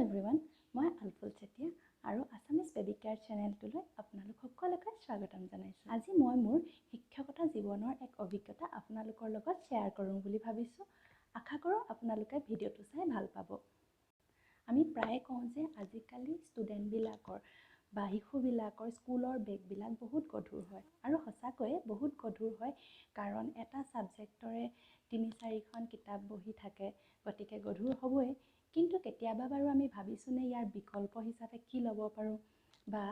Everyone, মই আলফুল চেতিয়া আৰু Assamese baby care চেনেলটোলৈ আপোনালোক সকলোকে স্বাগতম জনাইছোঁ। আজি মই মোৰ শিক্ষকতা জীৱনৰ এক অভিজ্ঞতা আপোনালোকৰ লগত শ্বেয়াৰ কৰোঁ বুলি ভাবিছোঁ। আশা কৰোঁ আপোনালোকে ভিডিঅ'টো চাই ভাল পাব। আমি প্ৰায়ে কওঁ যে আজিকালি ষ্টুডেণ্টবিলাকৰ বা শিশুবিলাকৰ স্কুলৰ বেগবিলাক বহুত গধুৰ হয় আৰু সঁচাকৈয়ে বহুত গধুৰ হয়, কাৰণ এটা ছাবজেক্টৰে ৩-৪খন কিতাপ বহি থাকে, গতিকে গধুৰ হ'বই। কিন্তু কেতিয়াবা বাৰু আমি ভাবিছোঁনে ইয়াৰ বিকল্প হিচাপে কি ল'ব পাৰোঁ, বা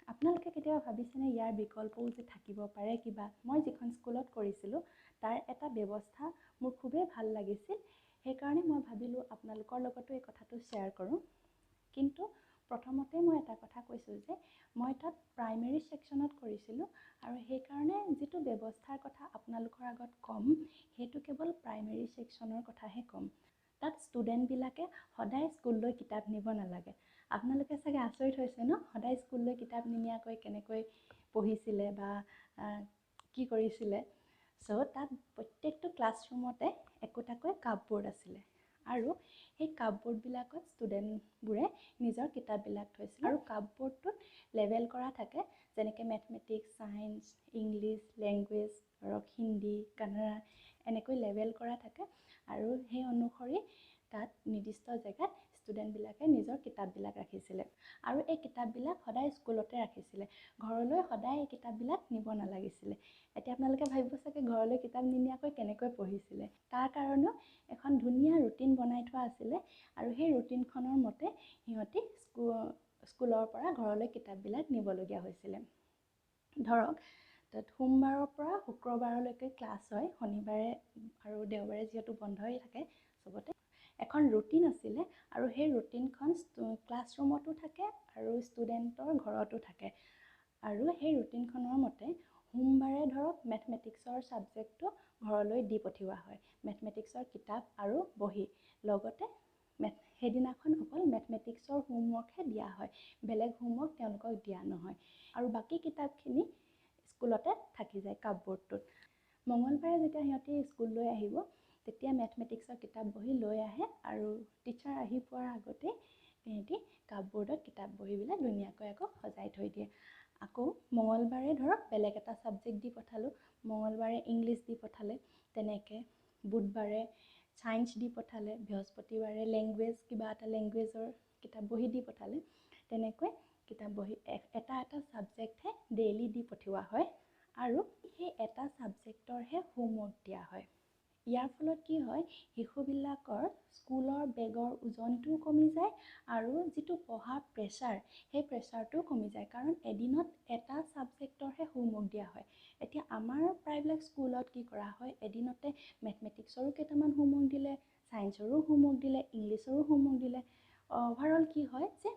আপোনালোকে কেতিয়াবা ভাবিছেনে ইয়াৰ বিকল্পও যে থাকিব পাৰে কিবা। মই যিখন স্কুলত কৰিছিলোঁ তাৰ এটা ব্যৱস্থা মোৰ খুবেই ভাল লাগিছিল, সেইকাৰণে মই ভাবিলোঁ আপোনালোকৰ লগতো এই কথাটো শ্বেয়াৰ কৰোঁ। কিন্তু প্ৰথমতে মই এটা কথা কৈছোঁ যে মই তাত প্ৰাইমেৰী ছেকশ্যনত কৰিছিলোঁ আৰু সেইকাৰণে যিটো ব্যৱস্থাৰ কথা আপোনালোকৰ আগত ক'ম সেইটো কেৱল প্ৰাইমেৰী ছেকশ্যনৰ কথাহে ক'ম। তাত ষ্টুডেণ্টবিলাকে সদায় স্কুললৈ কিতাপ নিব নালাগে। আপোনালোকে চাগে আচৰিত হৈছে ন, সদায় স্কুললৈ কিতাপ নিনিয়াকৈ কেনেকৈ পঢ়িছিলে বা কি কৰিছিলে। তাত প্ৰত্যেকটো ক্লাছৰুমতে একোটাকৈ কাপব'ৰ্ড আছিলে আৰু সেই কাপব'ৰ্ডবিলাকত ষ্টুডেণ্টবোৰে নিজৰ কিতাপবিলাক থৈছিল আৰু কাপব'ৰ্ডটোত লেবেল কৰা থাকে, যেনেকৈ মেথমেটিক্স, ছায়েন্স, ইংলিছ, লেংগুৱেজ, ধৰক হিন্দী, কানাড়া, এনেকৈ লেবেল কৰা থাকে আৰু সেই অনুসৰি তাত নিৰ্দিষ্ট জেগাত ষ্টুডেণ্টবিলাকে নিজৰ কিতাপবিলাক ৰাখিছিলে আৰু এই কিতাপবিলাক সদায় স্কুলতে ৰাখিছিলে। ঘৰলৈ সদায় এই কিতাপবিলাক নিব নালাগিছিলে। এতিয়া আপোনালোকে ভাবিব চাগে ঘৰলৈ কিতাপ নিনিয়াকৈ কেনেকৈ পঢ়িছিলে। তাৰ কাৰণেও এখন ধুনীয়া ৰুটিন বনাই থোৱা আছিলে আৰু সেই ৰুটিনখনৰ মতে সিহঁতি স্কুলৰ পৰা ঘৰলৈ কিতাপবিলাক নিবলগীয়া হৈছিলে। ধৰক তাত সোমবাৰৰ পৰা শুক্ৰবাৰলৈকে ক্লাছ হয়, শনিবাৰে আৰু দেওবাৰে যিহেতু বন্ধই থাকে চবতে। এখন ৰুটিন আছিলে আৰু সেই ৰুটিনখন ক্লাছৰুমতো থাকে আৰু ষ্টুডেণ্টৰ ঘৰতো থাকে। আৰু সেই ৰুটিনখনৰ মতে সোমবাৰে ধৰক মেথমেটিক্সৰ ছাবজেক্টটো ঘৰলৈ দি পঠিওৱা হয়, মেথমেটিক্সৰ কিতাপ আৰু বহি। লগতে সেইদিনাখন অকল মেথমেটিক্সৰ হোমৱৰ্কহে দিয়া হয়, বেলেগ হোমৱৰ্ক তেওঁলোকক দিয়া নহয় আৰু বাকী কিতাপখিনি স্কুলতে থাকি যায় কাপব'ৰ্ডটোত। মঙলবাৰে যেতিয়া সিহঁতি স্কুললৈ আহিব তেতিয়া মেথমেটিক্সৰ কিতাপ বহি লৈ আহে আৰু টিচাৰ আহি পোৱাৰ আগতে সিহঁতি কাপব'ৰ্ডত কিতাপ বহিবিলাক ধুনীয়াকৈ আকৌ সজাই থৈ দিয়ে। আকৌ মঙলবাৰে ধৰক বেলেগ এটা ছাবজেক্ট দি পঠালোঁ, মঙলবাৰে ইংলিছ দি পঠালে, তেনেকৈ বুধবাৰে ছায়েন্স দি পঠালে, বৃহস্পতিবাৰে লেংগুৱেজ, কিবা এটা লেংগুৱেজৰ কিতাপ বহি দি পঠালে। তেনেকৈ কিতাপ বহি এটা ছাবজেক্টহে ডেইলি দি পঠিওৱা হয় আৰু সেই এটা ছাবজেক্টৰহে হোমৱৰ্ক দিয়া হয়। ইয়াৰ ফলত কি হয়, শিশুবিলাকৰ স্কুলৰ বেগৰ ওজনটোও কমি যায় আৰু যিটো পঢ়াৰ প্ৰেছাৰ, সেই প্ৰেছাৰটোও কমি যায়, কাৰণ এদিনত এটা ছাবজেক্টৰহে হোমৱৰ্ক দিয়া হয়। এতিয়া আমাৰ প্ৰায়বিলাক স্কুলত কি কৰা হয়, এদিনতে মেথমেটিক্সৰো কেইটামান হোমৱৰ্ক দিলে, ছায়েন্সৰো হোমৱৰ্ক দিলে, ইংলিছৰো হোমৱৰ্ক দিলে। অভাৰঅল কি হয় যে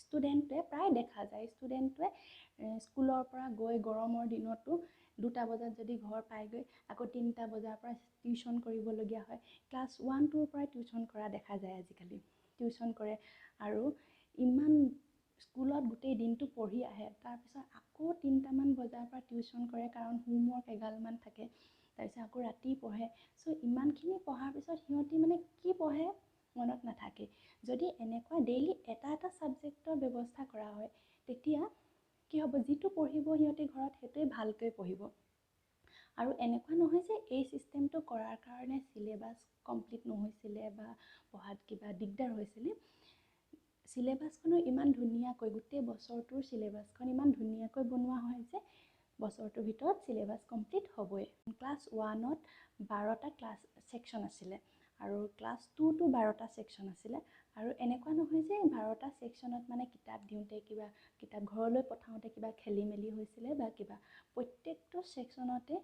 ষ্টুডেণ্টে প্ৰায় দেখা যায় ষ্টুডেণ্টে স্কুলৰ পৰা গৈ গৰমৰ দিনতো 2টা বজাত যদি ঘৰ পায়গৈ, আকৌ 3টা বজাৰ পৰা টিউশ্যন কৰিবলগীয়া হয়। ক্লাছ 1-2ৰ পৰাই টিউশ্যন কৰা দেখা যায় আজিকালি। টিউশ্যন কৰে আৰু ইমান স্কুলত গোটেই দিনটো পঢ়ি আহে, তাৰপিছত আকৌ 3টামান বজাৰ পৰা টিউশ্যন কৰে, কাৰণ হোমৱৰ্ক এগালমান থাকে, তাৰপিছত আকৌ ৰাতি পঢ়ে। ইমানখিনি পঢ়াৰ পিছত সিহঁতি মানে কি পঢ়ে মনত নাথাকে। যদি এনেকুৱা ডেইলি এটা ছাবজেক্টৰ ব্যৱস্থা কৰা হয়, তেতিয়া কি হ'ব, যিটো পঢ়িব সিহঁতি ঘৰত সেইটোৱে ভালকৈ পঢ়িব। আৰু এনেকুৱা নহয় যে এই ছিষ্টেমটো কৰাৰ কাৰণে চিলেবাছ কমপ্লিট নহৈছিলে বা পঢ়াত কিবা দিগদাৰ হৈছিলে। চিলেবাছখনো ইমান ধুনীয়াকৈ, গোটেই বছৰটোৰ চিলেবাছখন ইমান ধুনীয়াকৈ বনোৱা হয় যে বছৰটোৰ ভিতৰত চিলেবাছ কমপ্লিট হ'বই। ক্লাছ 1ত 12টা ক্লাছ ছেকশ্যন আছিলে আৰু ক্লাছ 2তো 12টা ছেকশ্যন আছিলে। আৰু এনেকুৱা নহয় যে 12টা ছেকশ্যনত মানে কিতাপ দিওঁতে কিতাপ ঘৰলৈ পঠাওঁতে কিবা খেলি মেলি হৈছিলে বা কিবা। প্ৰত্যেকটো ছেকশ্যনতে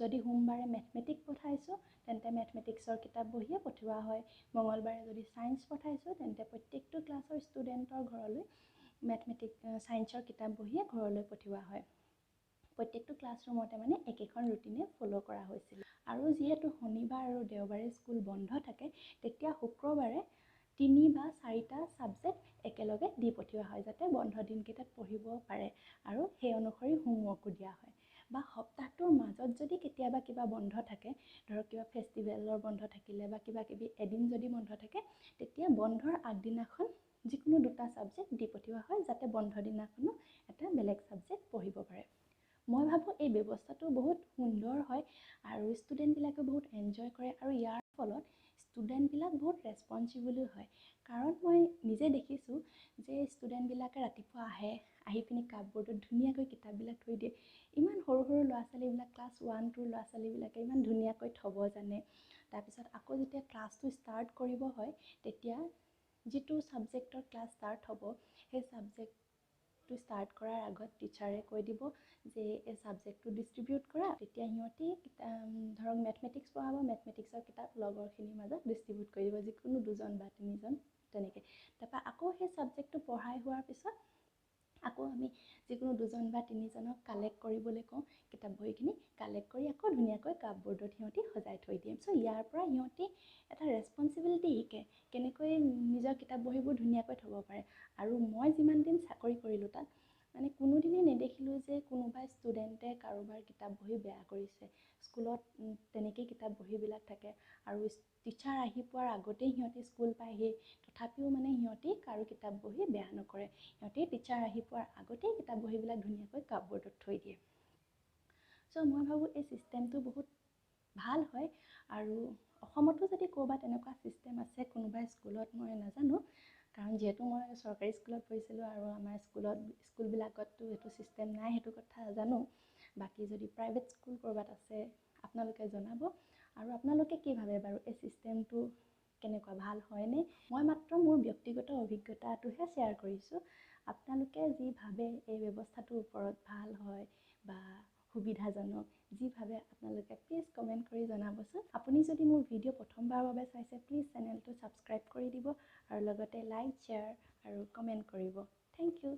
যদি সোমবাৰে মেথমেটিক্স পঠাইছোঁ তেন্তে মেথমেটিক্সৰ কিতাপ বহিয়ে পঠিওৱা হয়, মঙলবাৰে যদি ছায়েন্স পঠাইছোঁ তেন্তে প্ৰত্যেকটো ক্লাছৰ ষ্টুডেণ্টৰ ঘৰলৈ ছায়েন্সৰ কিতাপ বহিয়ে ঘৰলৈ পঠিওৱা হয়। প্ৰত্যেকটো ক্লাছৰুমতে মানে একেখন ৰুটিনে ফ'ল' কৰা হৈছিল। আৰু যিহেতু শনিবাৰ আৰু দেওবাৰে স্কুল বন্ধ থাকে, তেতিয়া শুক্ৰবাৰে 3 বা 4টা ছাবজেক্ট একেলগে দি পঠিওৱা হয়, যাতে বন্ধ দিনকেইটাত পঢ়িব পাৰে আৰু সেই অনুসৰি হোমৱৰ্কো দিয়া হয়। বা সপ্তাহটোৰ মাজত যদি কেতিয়াবা কিবা বন্ধ থাকে, ধৰক কিবা ফেষ্টিভেলৰ বন্ধ থাকিলে বা কিবা কিবি এদিন যদি বন্ধ থাকে, তেতিয়া বন্ধৰ আগদিনাখন যিকোনো দুটা ছাবজেক্ট দি পঠিওৱা হয়, যাতে বন্ধ দিনাখনো এটা বেলেগ ছাবজেক্ট পঢ়িব পাৰে। মই ভাবোঁ এই ব্যৱস্থাটো বহুত সুন্দৰ হয় আৰু ষ্টুডেণ্টবিলাকে বহুত এনজয় কৰে, আৰু ইয়াৰ ফলত ষ্টুডেণ্টবিলাক বহুত ৰেছপনচিবলো হয়। কাৰণ মই নিজে দেখিছোঁ যে ষ্টুডেণ্টবিলাকে ৰাতিপুৱা আহি পিনি কাপবৰ্ডত ধুনীয়াকৈ কিতাপবিলাক থৈ দিয়ে। ইমান সৰু সৰু ল'ৰা ছোৱালীবিলাক, ক্লাছ 1-2 ল'ৰা ছোৱালীবিলাকে ইমান ধুনীয়াকৈ থ'ব জানে। তাৰপিছত আকৌ যেতিয়া ক্লাছটো ষ্টাৰ্ট কৰিব হয়, তেতিয়া যিটো ছাবজেক্টৰ ক্লাছ ষ্টাৰ্ট হ'ব, সেই ছাবজেক্টটো ষ্টাৰ্ট কৰাৰ আগত টিচাৰে কৈ দিব যে এই ছাবজেক্টটো ডিষ্ট্ৰিবিউট কৰা। তেতিয়া সিহঁতি ধৰক মেথমেটিক্স পঢ়াব, মেথমেটিক্সৰ কিতাপ লগৰখিনিৰ মাজত ডিষ্ট্ৰিবিউট কৰি দিব, যিকোনো 2জন বা 3জন তেনেকৈ। তাৰপৰা আকৌ সেই ছাবজেক্টটো পঢ়াই হোৱাৰ পিছত আকৌ আমি যিকোনো 2জন বা 3জনক কালেক্ট কৰিবলৈ কওঁ, কিতাপ বহীখিনি কালেক্ট কৰি আকৌ ধুনীয়াকৈ কাপবৰ্ডত সিহঁতি সজাই থৈ দিয়ে। চ' ইয়াৰ পৰা সিহঁতি এটা ৰেছপনচিবিলিটি শিকে, কেনেকৈ নিজৰ কিতাপ বহীবোৰ ধুনীয়াকৈ থ'ব পাৰে। আৰু মই যিমান দিন চাকৰি কৰিলোঁ তাত, মানে কোনোদিনেই নেদেখিলোঁ যে কোনোবা ষ্টুডেণ্টে কাৰোবাৰ কিতাপ বহী বেয়া কৰিছে। স্কুলত তেনেকেই কিতাপ বহীবিলাক থাকে, আৰু টিচাৰ আহি পোৱাৰ আগতেই সিহঁতি স্কুল পায়হি, তথাপিও মানে সিহঁতি কাৰো কিতাপ বহী বেয়া নকৰে। সিহঁতি টিচাৰ আহি পোৱাৰ আগতেই কিতাপ বহীবিলাক ধুনীয়াকৈ কাপবৰ্ডত থৈ দিয়ে। চ' মই ভাবোঁ এই ছিষ্টেমটো বহুত ভাল হয়। আৰু অসমতো যদি ক'ৰবাত তেনেকুৱা ছিষ্টেম আছে কোনোবা স্কুলত, মই নাজানো, কাৰণ যিহেতু মই চৰকাৰী স্কুলত পঢ়িছিলোঁ আৰু আমাৰ স্কুলবিলাকততো এইটো ছিষ্টেম নাই, সেইটো কথা জানো। বাকী যদি প্ৰাইভেট স্কুল ক'ৰবাত আছে আপোনালোকে জনাব। আৰু আপোনালোকে কি ভাবে বাৰু এই ছিষ্টেমটো কেনেকুৱা, ভাল হয়নে? মই মাত্ৰ মোৰ ব্যক্তিগত অভিজ্ঞতাটোহে শ্বেয়াৰ কৰিছোঁ। আপোনালোকে যি ভাবে এই ব্যৱস্থাটোৰ ওপৰত ভাল হয় বা সুবিধাজনক, যি ভাবে আপোনালোকে প্লিজ কমেণ্ট কৰি জনাবচোন। আপুনি যদি মোৰ ভিডিঅ' প্ৰথমবাৰৰ বাবে চাইছে, প্লিজ চেনেলটো ছাবস্ক্ৰাইব কৰি দিব, আৰু লগতে লাইক, শ্বেয়াৰ আৰু কমেণ্ট কৰিব। Thank U.